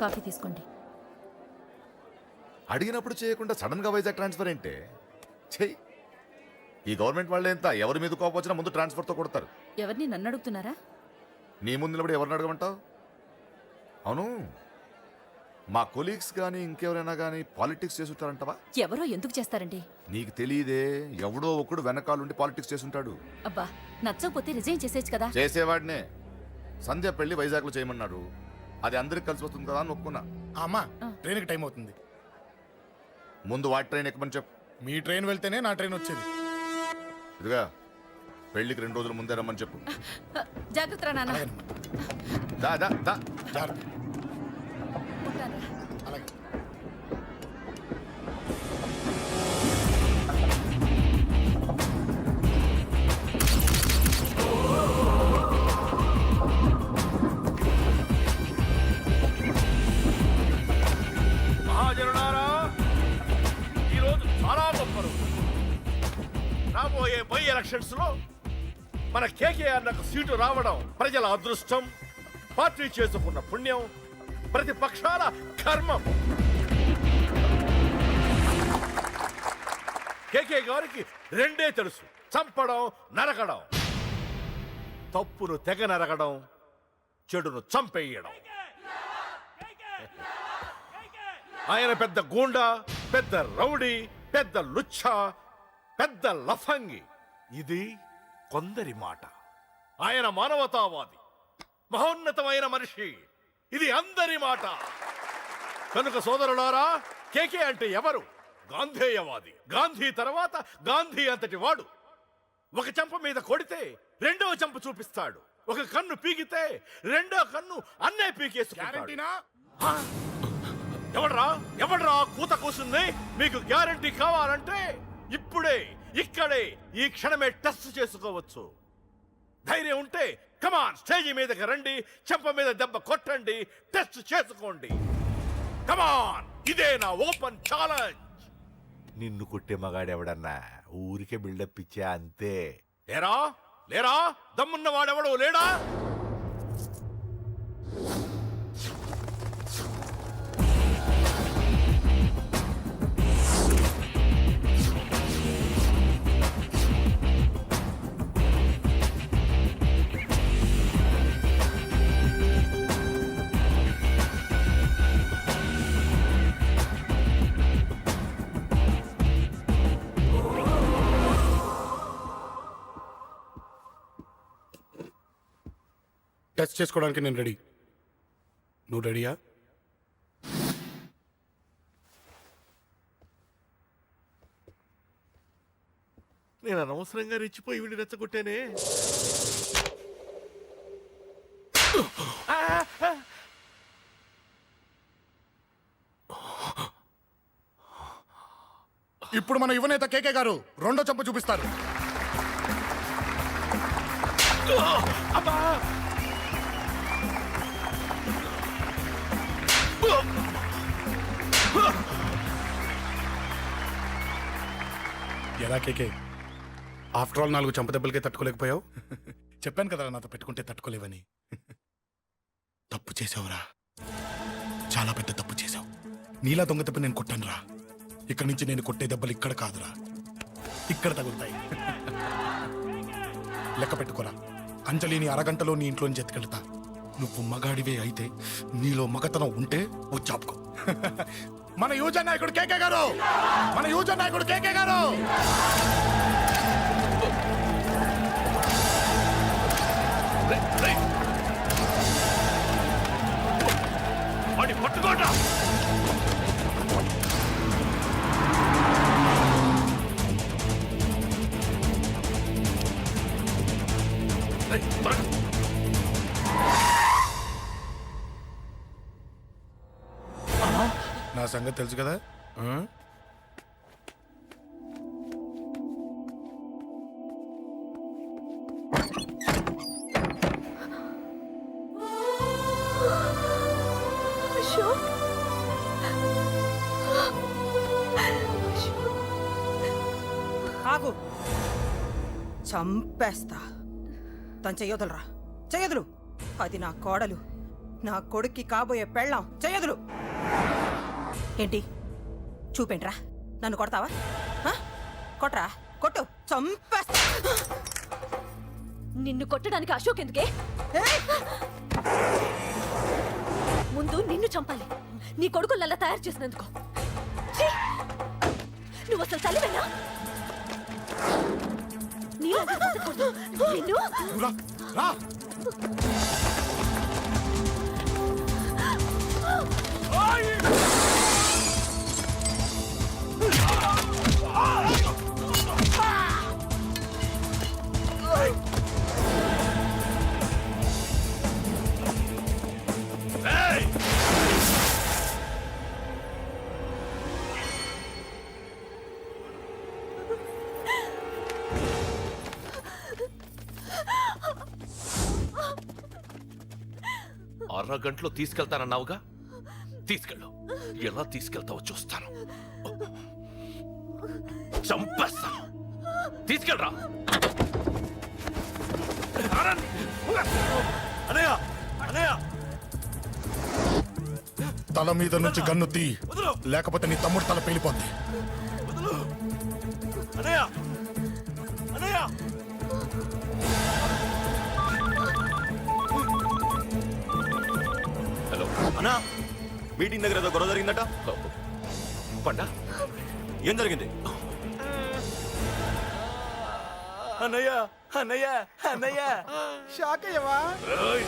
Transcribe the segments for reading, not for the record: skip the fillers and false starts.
Coffee తీసుకోండి. అడిగినప్పుడు చేయకుండా సడన్ గా వైజాగ్ ట్రాన్స్ఫర్ ఏంటే? చెయ్యి. ఈ గవర్నమెంట్ వాళ్ళే ఎంత, ఎవరి మీద కోపం వచ్చినా ముందు ట్రాన్స్ఫర్తో కొడతారు. ఎవరిని నన్ను అడుగుతున్నారా? నీ ముందు నిలబడి ఎవరిని అడగమంటావు? అవును, మా కొలీగ్స్ కానీ ఇంకెవరైనా కానీ పాలిటిక్స్ చేస్తుంటారంటవా? ఎవరో ఎందుకు చేస్తారండి? నీకు తెలియదే, ఎవడో ఒకడు వెనకాలండి పాలిటిక్స్ చేస్తుంటాడు. అబ్బా, నచ్చకపోతే రిజైన్ చేసేయచ్చు కదా. చేసేవాడినే. సంధ్య పెళ్లి వైజాగ్లో చేయమన్నాడు. అది అందరికి కలిసి వస్తుంది కదా అని ఒప్పుకున్నా. అమ్మా, ట్రైన్కి టైం అవుతుంది. ముందు వాటి ట్రైన్ ఎక్కమని చెప్పు. మీ ట్రైన్ వెళ్తేనే నా ట్రైన్ వచ్చేది. ఇదిగా పెళ్లికి 2 రోజుల ముందే రమ్మని చెప్పు. జాగ్రత్త నాన్న. దా దా దా. జాగ్రత్త. ఉంటానురా. అలాగే. మహాజనులారా, ఈరోజు చాలా గొప్ప రోజు. రాబోయే బై ఎలక్షన్స్ లో మన కేకేఆర్ నాకు సీటు రావడం ప్రజల అదృష్టం, పార్టీ చేసుకున్న పుణ్యం, ప్రతిపక్షాల కర్మం. కేకే గారికి రెండే తెలుసు: చంపడం, నరకడం. తప్పును తెగ నరకడం, చెడును చంపేయడం. ఆయన పెద్ద గూండా, పెద్ద రౌడీ, పెద్ద లుచ్చ, పెద్ద లఫంగి. ఇది కొందరి మాట. ఆయన మానవతావాది, మహోన్నతమైన మనిషి. ఇది అందరి మాట. కనుక సోదరులారా, కేకే అంటే ఎవరు? గాంధేయవాది. గాంధీ తర్వాత గాంధీ అంతటి వాడు. ఒక చెంప మీద కొడితే రెండవ చెంప చూపిస్తాడు. ఒక కన్ను పీకితే రెండో కన్ను అన్నే పీకేసుకుంటాడు. ఎవడ్రా కూత కూసింది? మీకు గ్యారంటీ కావాలంటే ఇప్పుడే, ఇక్కడే, ఈ క్షణమే టెస్ట్ చేసుకోవచ్చు. ధైర్యం ఉంటే కమాన్, స్టేజీ మీదకి రండి, చెంప మీద దెబ్బ కొట్టండి, టెస్ట్ చేసుకోండి. కమాన్, ఇదే నా ఓపెన్ ఛాలెంజ్. నిన్ను కొట్టే మగాడెవడన్నా ఊరికే బిల్డప్ ఇచ్చా అంతే. లేరా దమ్మున్న వాడెవడో లేడా? టెస్ట్ చేసుకోవడానికి నేను రెడీ. నువ్వు రెడీయా? నేను అనవసరంగా రెచ్చిపోయి వీడిని రెచ్చగొట్టానే. ఇప్పుడు మన యువనేత కేకే గారు రెండో చెంప చూపిస్తారు. ఎలా కేకే, ఆఫ్టర్ ఆల్ 4 చెంప దెబ్బలకే తట్టుకోలేకపోయావు? చెప్పాను కదా నాతో పెట్టుకుంటే తట్టుకోలేవని. తప్పు చేసావురా, చాలా పెద్ద తప్పు చేసావు. నీలా దొంగ దెబ్బ నేను కొట్టాను రా. ఇక్కడి నుంచి నేను కొట్టే దెబ్బలు ఇక్కడ కాదురా, ఇక్కడ తగులుతాయి. లెక్క పెట్టుకోరా, అంజలిని అరగంటలో నీ ఇంట్లోంచి ఎత్తుకెళ్తా. నువ్వు మగాడివే అయితే, నీలో మగతనం ఉంటే వచ్చాపుకో. మన యువజన నాయకుడు కేకే గారు, మన యువజన నాయకుడు కేకే గారు. పట్టుకోండి. నా సంగతి తెలుసు కదా. ఆగు, చంపేస్తా. తను చెయ్యొదలరా, చెయ్యొదలు. అది నా కోడలు, నా కొడుక్కి కాబోయే పెళ్ళాం చేయదులు. ఏంటి చూపేంట్రా? నన్ను కొడతావా? ఆ? కొట్రా, కొట్టు, చంపేస్తా. నిన్ను కొట్టడానికి అశోక్ ఎందుకే? ఏయ్! ముందు నిన్ను చంపాలి, నీ కొడుకులల్లా తయారు చేసినందుకు. ఛీ! నువ్వు అసలు తల్లివేనా? నీలాంటి బతకూడదు. నిన్ను నువ్వు రా, రా. అరగంటలో తీసుకెళ్తానన్నావుగా, తీసుకెళ్ళు. ఎలా తీసుకెళ్తావో చూస్తాను. చంపేస్తాను. తీసుకెళ్ళరా. అనయ్య అనయ్య తల మీద నుంచి గన్ను తీ, లేకపోతే నీ తమ్ముడు తల పేలిపోద్ది. అనయ్య అనయ్య హలో అన్నా, మీటింగ్ దగ్గర ఏదో గొడవ జరిగిందట. పండా, ఏం జరిగింది? అన్నయ్య అన్నయ్య అన్నయ్య షాక్ అయ్యవా? రేయ్,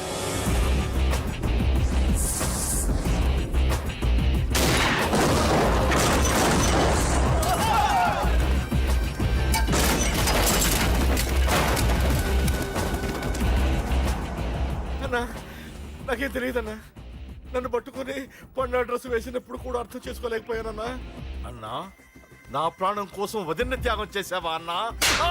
అన్నా, నాకేం తెలియదన్నా. నన్ను పట్టుకుని పండు డ్రెస్ వేసినప్పుడు కూడా అర్థం చేసుకోలేకపోయానన్నా. అన్నా, నా ప్రాణం కోసం వదిన త్యాగం చేసావా అన్నా? ఆ!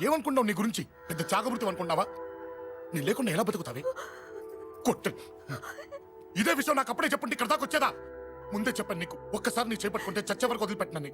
ఏమనుకున్నావు నీ గురించి? పెద్ద చాగమృతం అనుకున్నావా? నీ లేకుండా ఎలా బతుకుతావే? కొట్టు. ఇదే విషయం నాకు అప్పుడే చెప్పండి, ఇక్కడ దాకా వచ్చేదా? ముందే చెప్పాను నీకు, ఒక్కసారి నీ చేపట్టుకుంటే చచ్చే వరకు వదిలిపెట్టినని.